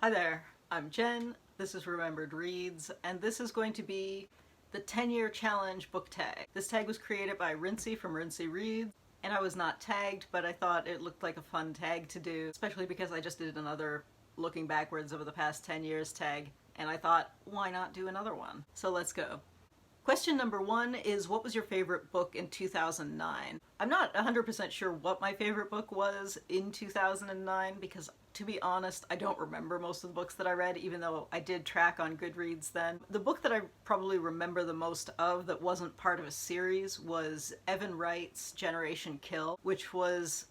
Hi there, I'm Jen, this is Remembered Reads, and this is going to be the 10-year challenge book tag. This tag was created by Rincey from Rincey Reads, and I was not tagged, but I thought it looked like a fun tag to do, especially because I just did another looking backwards over the past 10 years tag, and I thought, why not do another one? So let's go. Question number 1 is, what was your favorite book in 2009? I'm not 100% sure what my favorite book was in 2009 because, to be honest, I don't remember most of the books that I read, even though I did track on Goodreads then. The book that I probably remember the most of that wasn't part of a series was Evan Wright's Generation Kill, which was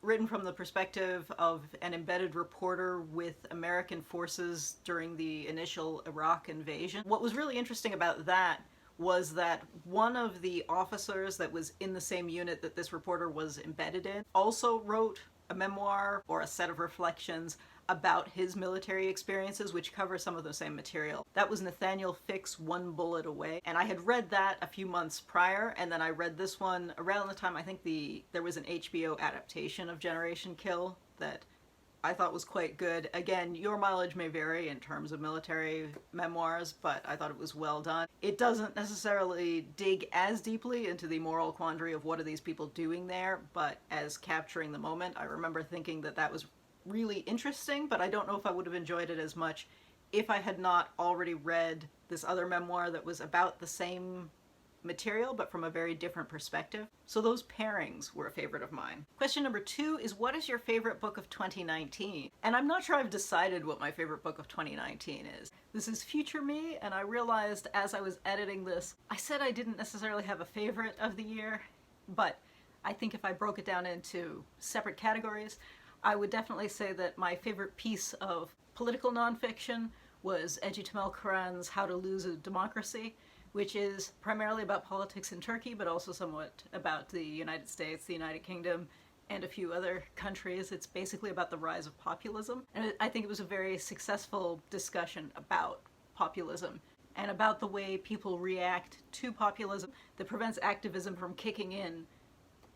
written from the perspective of an embedded reporter with American forces during the initial Iraq invasion. What was really interesting about that was that one of the officers that was in the same unit that this reporter was embedded in also wrote a memoir or a set of reflections about his military experiences, which cover some of the same material. That was Nathaniel Ficke's One Bullet Away, and I had read that a few months prior, and then I read this one around the time I think there was an HBO adaptation of Generation Kill that I thought was quite good. Again, your mileage may vary in terms of military memoirs, but I thought it was well done. It doesn't necessarily dig as deeply into the moral quandary of what are these people doing there, but as capturing the moment, I remember thinking that that was really interesting, but I don't know if I would have enjoyed it as much if I had not already read this other memoir that was about the same material but from a very different perspective. So those pairings were a favorite of mine. Question number 2 is, what is your favorite book of 2019? And I'm not sure I've decided what my favorite book of 2019 is. This is future me, and I realized as I was editing this, I said I didn't necessarily have a favorite of the year, but I think if I broke it down into separate categories, I would definitely say that my favorite piece of political nonfiction was Ece Temel Kıran's How to Lose a Democracy, which is primarily about politics in Turkey, but also somewhat about the United States, the United Kingdom, and a few other countries. It's basically about the rise of populism. And I think it was a very successful discussion about populism and about the way people react to populism that prevents activism from kicking in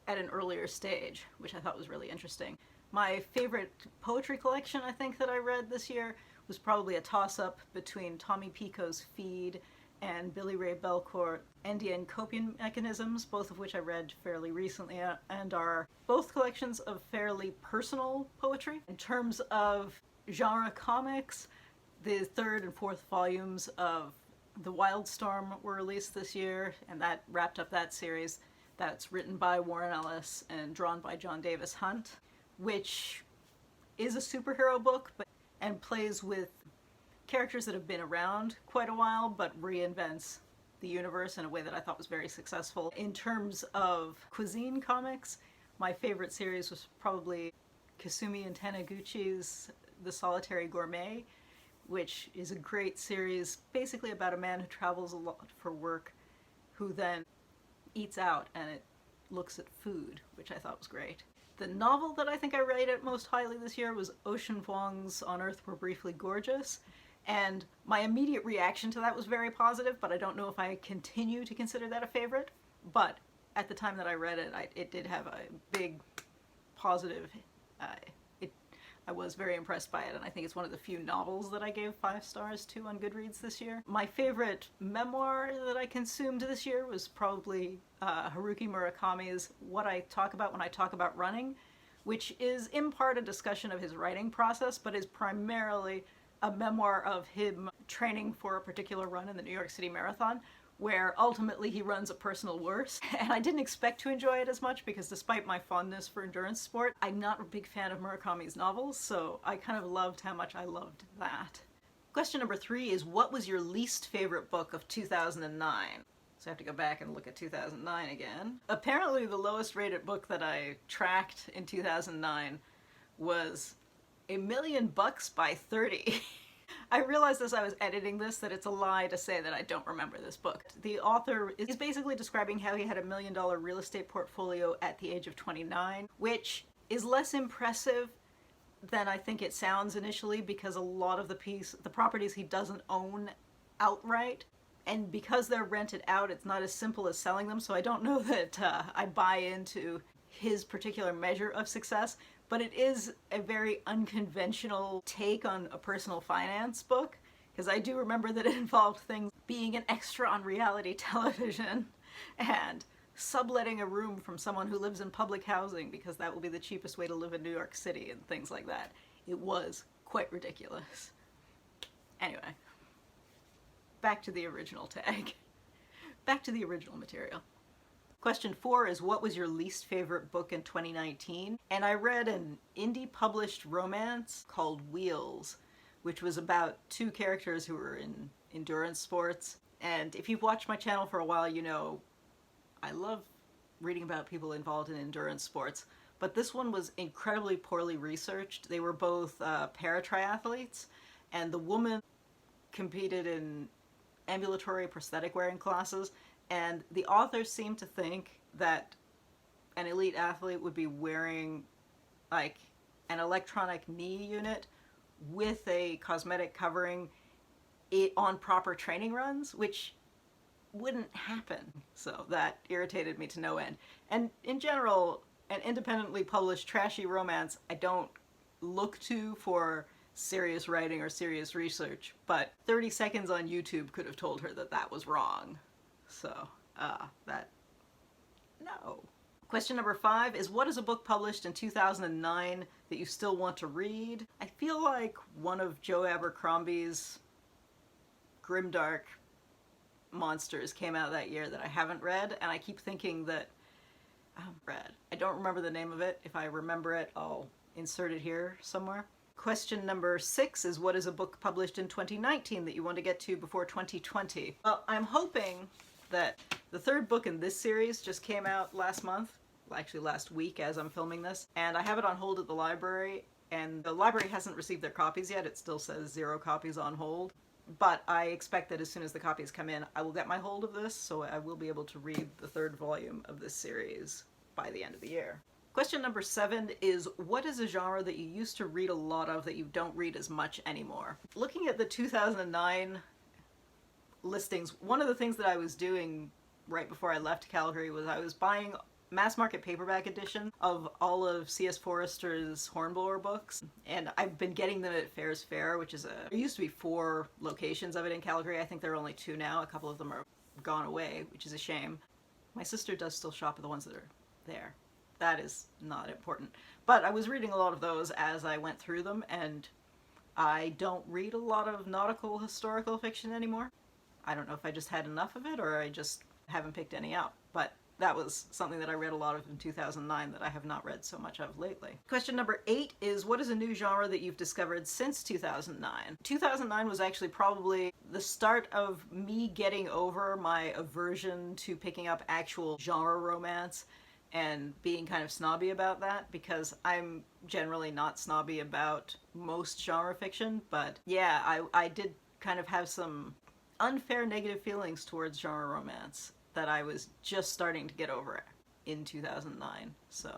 at an earlier stage, which I thought was really interesting. My favorite poetry collection, I think, that I read this year was probably a toss-up between Tommy Pico's Feed and Billy Ray Belcourt, Endian Coping Mechanisms, both of which I read fairly recently and are both collections of fairly personal poetry. In terms of genre comics, the third and fourth volumes of The Wildstorm were released this year, and that wrapped up that series. That's written by Warren Ellis and drawn by John Davis Hunt, which is a superhero book and plays with characters that have been around quite a while, but reinvents the universe in a way that I thought was very successful. In terms of cuisine comics, my favorite series was probably Kasumi and Taniguchi's The Solitary Gourmet, which is a great series basically about a man who travels a lot for work, who then eats out and it looks at food, which I thought was great. The novel that I think I rated most highly this year was Ocean Vuong's On Earth We're Briefly Gorgeous, and my immediate reaction to that was very positive, but I don't know if I continue to consider that a favorite. But at the time that I read it, it did have a big positive. I was very impressed by it, and I think it's one of the few novels that I gave 5 stars to on Goodreads this year. My favorite memoir that I consumed this year was probably Haruki Murakami's What I Talk About When I Talk About Running, which is in part a discussion of his writing process, but is primarily a memoir of him training for a particular run in the New York City Marathon, where ultimately he runs a personal worst. And I didn't expect to enjoy it as much because despite my fondness for endurance sport, I'm not a big fan of Murakami's novels, so I kind of loved how much I loved that. Question number 3 is, what was your least favorite book of 2009? So I have to go back and look at 2009 again. Apparently the lowest rated book that I tracked in 2009 was A Million Bucks by 30. I realized as I was editing this that it's a lie to say that I don't remember this book. The author is basically describing how he had $1 million real estate portfolio at the age of 29, which is less impressive than I think it sounds initially because a lot of the properties he doesn't own outright, and because they're rented out, it's not as simple as selling them, so I don't know that I buy into his particular measure of success, but it is a very unconventional take on a personal finance book, because I do remember that it involved things being an extra on reality television and subletting a room from someone who lives in public housing because that will be the cheapest way to live in New York City and things like that. It was quite ridiculous. Anyway, back to the original tag. Back to the original material. Question 4 is, what was your least favorite book in 2019? And I read an indie published romance called Wheels, which was about two characters who were in endurance sports. And if you've watched my channel for a while, you know I love reading about people involved in endurance sports. But this one was incredibly poorly researched. They were both para-triathletes, and the woman competed in ambulatory prosthetic wearing classes, and the authors seemed to think that an elite athlete would be wearing like an electronic knee unit with a cosmetic covering it on proper training runs, which wouldn't happen. So that irritated me to no end. And in general, an independently published trashy romance I don't look to for serious writing or serious research, but 30 seconds on YouTube could have told her that that was wrong. So, no. Question number 5 is, what is a book published in 2009 that you still want to read? I feel like one of Joe Abercrombie's grimdark monsters came out that year that I haven't read, and I keep thinking that read. I don't remember the name of it. If I remember it, I'll insert it here somewhere. Question number 6 is, what is a book published in 2019 that you want to get to before 2020? Well, I'm hoping that the third book in this series just came out last month, well, actually last week as I'm filming this, and I have it on hold at the library, and the library hasn't received their copies yet. It still says 0 copies on hold. But I expect that as soon as the copies come in, I will get my hold of this, so I will be able to read the third volume of this series by the end of the year. Question number 7 is, what is a genre that you used to read a lot of that you don't read as much anymore? Looking at the 2009 listings, one of the things that I was doing right before I left Calgary was I was buying mass market paperback edition of all of C.S. Forester's Hornblower books, and I've been getting them at Fairs Fair, which is there used to be 4 locations of it in Calgary. I think there are only 2 now. A couple of them are gone away, which is a shame. My sister does still shop at the ones that are there. That is not important. But I was reading a lot of those as I went through them, and I don't read a lot of nautical historical fiction anymore. I don't know if I just had enough of it or I just haven't picked any up, but that was something that I read a lot of in 2009 that I have not read so much of lately. Question number 8 is, what is a new genre that you've discovered since 2009? 2009 was actually probably the start of me getting over my aversion to picking up actual genre romance and being kind of snobby about that, because I'm generally not snobby about most genre fiction, but yeah, I did kind of have some unfair negative feelings towards genre romance that I was just starting to get over in 2009. So,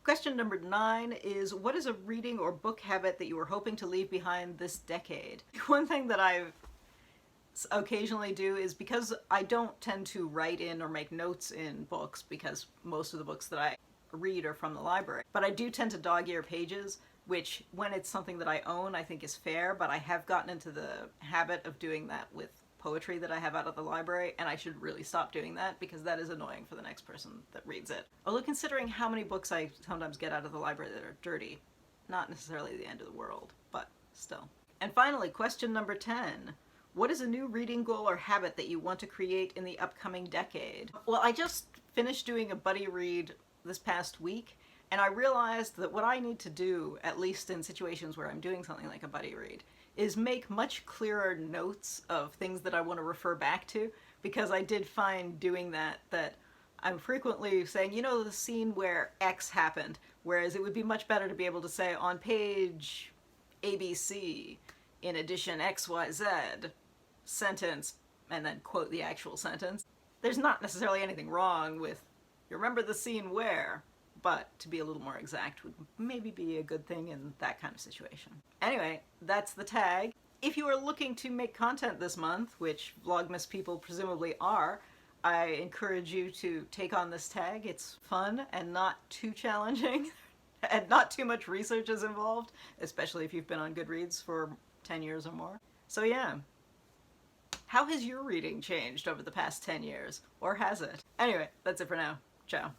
question number 9 is, what is a reading or book habit that you were hoping to leave behind this decade? One thing that I occasionally do is, because I don't tend to write in or make notes in books, because most of the books that I read are from the library, but I do tend to dog-ear pages, which when it's something that I own I think is fair, but I have gotten into the habit of doing that with poetry that I have out of the library, and I should really stop doing that because that is annoying for the next person that reads it. Although considering how many books I sometimes get out of the library that are dirty, not necessarily the end of the world, but still. And finally, question number 10. What is a new reading goal or habit that you want to create in the upcoming decade? Well, I just finished doing a buddy read this past week, and I realized that what I need to do, at least in situations where I'm doing something like a buddy read, is make much clearer notes of things that I want to refer back to, because I did find doing that I'm frequently saying, you know, the scene where X happened, whereas it would be much better to be able to say on page ABC, in edition XYZ, sentence, and then quote the actual sentence. There's not necessarily anything wrong with, you remember the scene where, but to be a little more exact would maybe be a good thing in that kind of situation. Anyway, that's the tag. If you are looking to make content this month, which Vlogmas people presumably are, I encourage you to take on this tag. It's fun and not too challenging. and not too much research is involved, especially if you've been on Goodreads for 10 years or more. So yeah. How has your reading changed over the past 10 years? Or has it? Anyway, that's it for now. Ciao.